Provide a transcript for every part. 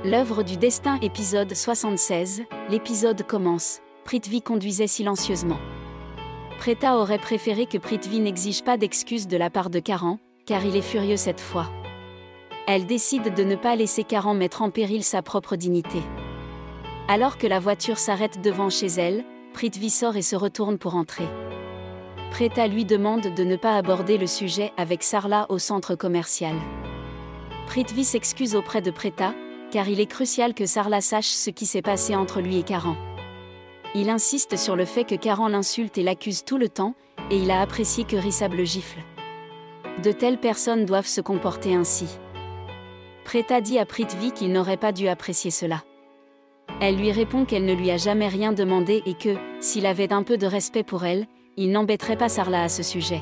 L'œuvre du destin épisode 76, l'épisode commence, Prithvi conduisait silencieusement. Preta aurait préféré que Prithvi n'exige pas d'excuses de la part de Karan, car il est furieux cette fois. Elle décide de ne pas laisser Karan mettre en péril sa propre dignité. Alors que la voiture s'arrête devant chez elle, Prithvi sort et se retourne pour entrer. Preta lui demande de ne pas aborder le sujet avec Sarla au centre commercial. Prithvi s'excuse auprès de Preta, car il est crucial que Sarla sache ce qui s'est passé entre lui et Karan. Il insiste sur le fait que Karan l'insulte et l'accuse tout le temps, et il a apprécié que Rissab le gifle. De telles personnes doivent se comporter ainsi. Preta dit à Prithvi qu'il n'aurait pas dû apprécier cela. Elle lui répond qu'elle ne lui a jamais rien demandé et que, s'il avait un peu de respect pour elle, il n'embêterait pas Sarla à ce sujet.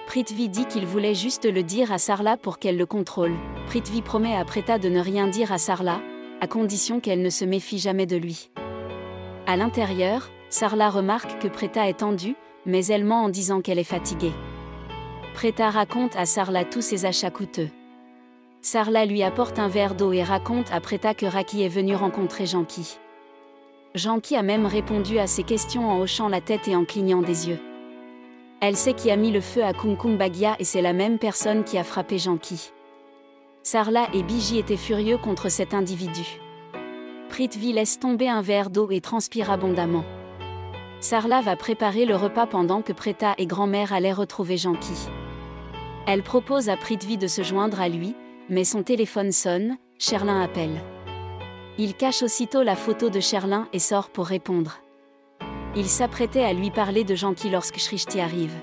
Prithvi dit qu'il voulait juste le dire à Sarla pour qu'elle le contrôle. Prithvi promet à Preta de ne rien dire à Sarla, à condition qu'elle ne se méfie jamais de lui. À l'intérieur, Sarla remarque que Preta est tendue, mais elle ment en disant qu'elle est fatiguée. Preta raconte à Sarla tous ses achats coûteux. Sarla lui apporte un verre d'eau et raconte à Preta que Raki est venu rencontrer Janki. Janki a même répondu à ses questions en hochant la tête et en clignant des yeux. Elle sait qui a mis le feu à Kumkum Bhagia et c'est la même personne qui a frappé Janki. Sarla et Biji étaient furieux contre cet individu. Prithvi laisse tomber un verre d'eau et transpire abondamment. Sarla va préparer le repas pendant que Preta et grand-mère allaient retrouver Janki. Elle propose à Prithvi de se joindre à lui, mais son téléphone sonne, Sherlin appelle. Il cache aussitôt la photo de Sherlin et sort pour répondre. Il s'apprêtait à lui parler de Janki lorsque Shrishti arrive.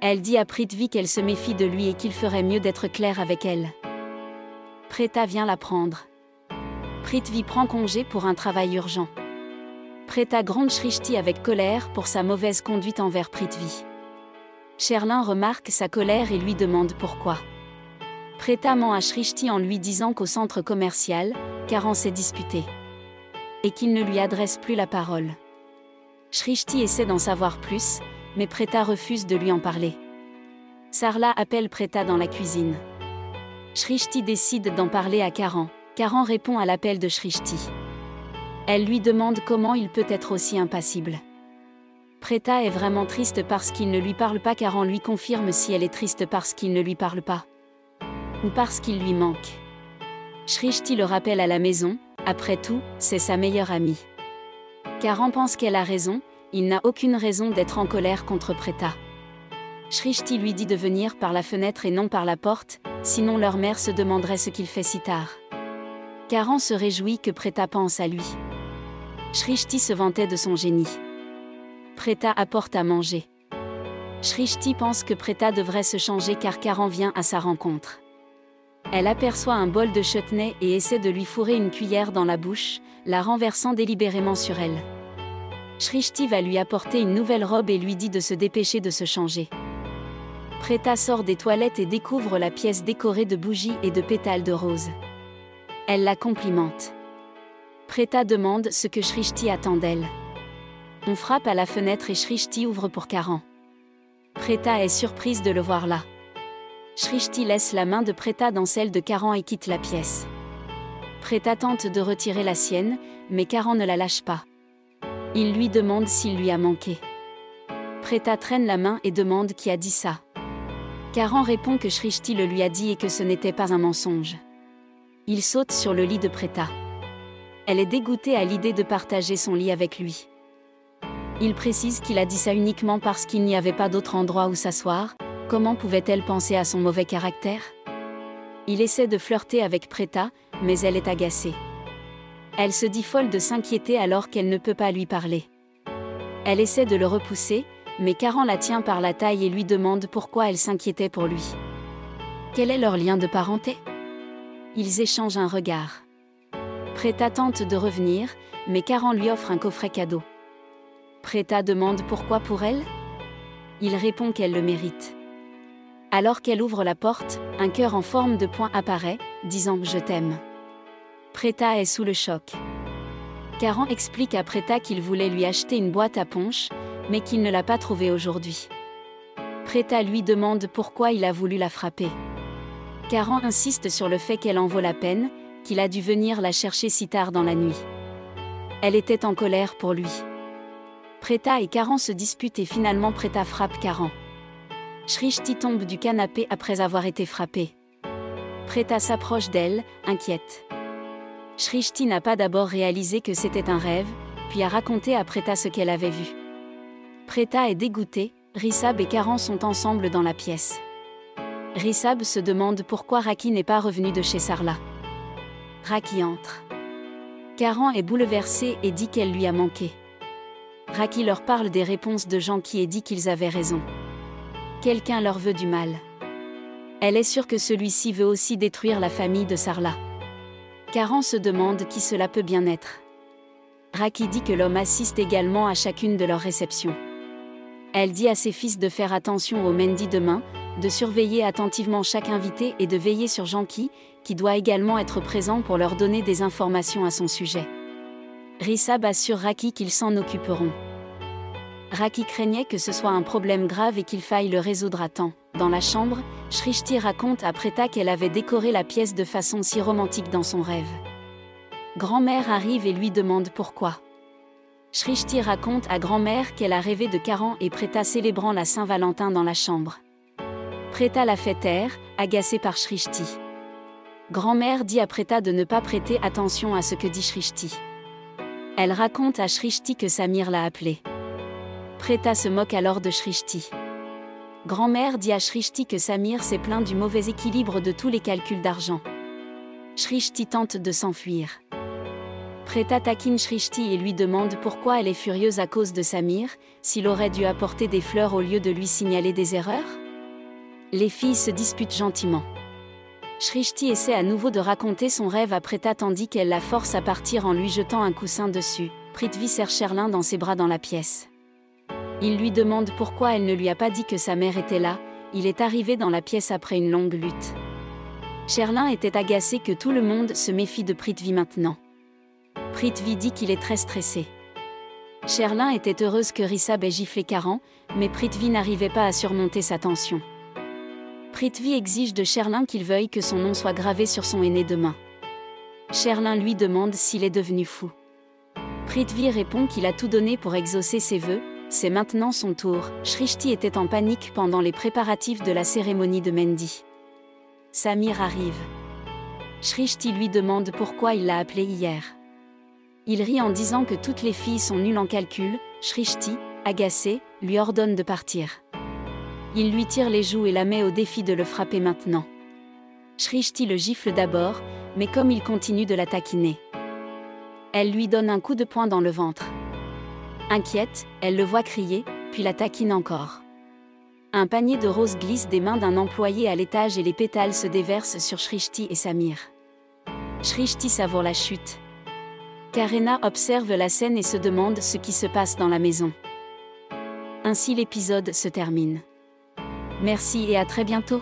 Elle dit à Prithvi qu'elle se méfie de lui et qu'il ferait mieux d'être clair avec elle. Preta vient la prendre. Prithvi prend congé pour un travail urgent. Preta gronde Shrishti avec colère pour sa mauvaise conduite envers Prithvi. Sherlin remarque sa colère et lui demande pourquoi. Preta ment à Shrishti en lui disant qu'au centre commercial, Karan s'est disputé. Et qu'il ne lui adresse plus la parole. Shrishti essaie d'en savoir plus, mais Preta refuse de lui en parler. Sarla appelle Preta dans la cuisine. Shrishti décide d'en parler à Karan. Karan répond à l'appel de Shrishti. Elle lui demande comment il peut être aussi impassible. Preta est vraiment triste parce qu'il ne lui parle pas. Karan lui confirme si elle est triste parce qu'il ne lui parle pas. Ou parce qu'il lui manque. Shrishti le rappelle à la maison, après tout, c'est sa meilleure amie. Karan pense qu'elle a raison, il n'a aucune raison d'être en colère contre Preta. Shrishti lui dit de venir par la fenêtre et non par la porte, sinon leur mère se demanderait ce qu'il fait si tard. Karan se réjouit que Preta pense à lui. Shrishti se vantait de son génie. Preta apporte à manger. Shrishti pense que Preta devrait se changer car Karan vient à sa rencontre. Elle aperçoit un bol de chutney et essaie de lui fourrer une cuillère dans la bouche, la renversant délibérément sur elle. Shrishti va lui apporter une nouvelle robe et lui dit de se dépêcher de se changer. Preta sort des toilettes et découvre la pièce décorée de bougies et de pétales de rose. Elle la complimente. Preta demande ce que Shrishti attend d'elle. On frappe à la fenêtre et Shrishti ouvre pour Karan. Preta est surprise de le voir là. Shrishti laisse la main de Preta dans celle de Karan et quitte la pièce. Preta tente de retirer la sienne, mais Karan ne la lâche pas. Il lui demande s'il lui a manqué. Preta traîne la main et demande qui a dit ça. Karan répond que Shrishti le lui a dit et que ce n'était pas un mensonge. Il saute sur le lit de Preta. Elle est dégoûtée à l'idée de partager son lit avec lui. Il précise qu'il a dit ça uniquement parce qu'il n'y avait pas d'autre endroit où s'asseoir. Comment pouvait-elle penser à son mauvais caractère? Il essaie de flirter avec Preta, mais elle est agacée. Elle se dit folle de s'inquiéter alors qu'elle ne peut pas lui parler. Elle essaie de le repousser, mais Karan la tient par la taille et lui demande pourquoi elle s'inquiétait pour lui. Quel est leur lien de parenté? Ils échangent un regard. Preta tente de revenir, mais Karan lui offre un coffret cadeau. Preta demande pourquoi pour elle? Il répond qu'elle le mérite. Alors qu'elle ouvre la porte, un cœur en forme de poing apparaît, disant « Je t'aime ». Preta est sous le choc. Karan explique à Preta qu'il voulait lui acheter une boîte à punch, mais qu'il ne l'a pas trouvée aujourd'hui. Preta lui demande pourquoi il a voulu la frapper. Karan insiste sur le fait qu'elle en vaut la peine, qu'il a dû venir la chercher si tard dans la nuit. Elle était en colère pour lui. Preta et Karan se disputent et finalement Preta frappe Karan. Shrishti tombe du canapé après avoir été frappée. Preta s'approche d'elle, inquiète. Shrishti n'a pas d'abord réalisé que c'était un rêve, puis a raconté à Preta ce qu'elle avait vu. Preta est dégoûtée, Rishabh et Karan sont ensemble dans la pièce. Rishabh se demande pourquoi Raki n'est pas revenu de chez Sarla. Raki entre. Karan est bouleversée et dit qu'elle lui a manqué. Raki leur parle des réponses de Janki et dit qu'ils avaient raison. Quelqu'un leur veut du mal. Elle est sûre que celui-ci veut aussi détruire la famille de Sarla. Karan se demande qui cela peut bien être. Raki dit que l'homme assiste également à chacune de leurs réceptions. Elle dit à ses fils de faire attention au Mendi demain, de surveiller attentivement chaque invité et de veiller sur Janki, qui doit également être présent pour leur donner des informations à son sujet. Rishabh assure Raki qu'ils s'en occuperont. Raki craignait que ce soit un problème grave et qu'il faille le résoudre à temps. Dans la chambre, Shrishti raconte à Preta qu'elle avait décoré la pièce de façon si romantique dans son rêve. Grand-mère arrive et lui demande pourquoi. Shrishti raconte à grand-mère qu'elle a rêvé de Karan et Preta célébrant la Saint-Valentin dans la chambre. Preta la fait taire, agacée par Shrishti. Grand-mère dit à Preta de ne pas prêter attention à ce que dit Shrishti. Elle raconte à Shrishti que Samir l'a appelée. Preta se moque alors de Shrishti. Grand-mère dit à Shrishti que Samir s'est plaint du mauvais équilibre de tous les calculs d'argent. Shrishti tente de s'enfuir. Preta taquine Shrishti et lui demande pourquoi elle est furieuse à cause de Samir, s'il aurait dû apporter des fleurs au lieu de lui signaler des erreurs. Les filles se disputent gentiment. Shrishti essaie à nouveau de raconter son rêve à Preta tandis qu'elle la force à partir en lui jetant un coussin dessus. Prithvi serre Sherlin dans ses bras dans la pièce. Il lui demande pourquoi elle ne lui a pas dit que sa mère était là, il est arrivé dans la pièce après une longue lutte. Sherlin était agacé que tout le monde se méfie de Prithvi maintenant. Prithvi dit qu'il est très stressé. Sherlin était heureuse que Rishabh ait giflé Karan, mais Prithvi n'arrivait pas à surmonter sa tension. Prithvi exige de Sherlin qu'il veuille que son nom soit gravé sur son aîné demain. Sherlin lui demande s'il est devenu fou. Prithvi répond qu'il a tout donné pour exaucer ses vœux, c'est maintenant son tour. Shrishti était en panique pendant les préparatifs de la cérémonie de Mendi. Samir arrive. Shrishti lui demande pourquoi il l'a appelé hier. Il rit en disant que toutes les filles sont nulles en calcul. Shrishti, agacé, lui ordonne de partir. Il lui tire les joues et la met au défi de le frapper maintenant. Shrishti le gifle d'abord, mais comme il continue de la taquiner. Elle lui donne un coup de poing dans le ventre. Inquiète, elle le voit crier, puis la taquine encore. Un panier de roses glisse des mains d'un employé à l'étage et les pétales se déversent sur Shrishti et Samir. Shrishti savoure la chute. Karena observe la scène et se demande ce qui se passe dans la maison. Ainsi l'épisode se termine. Merci et à très bientôt.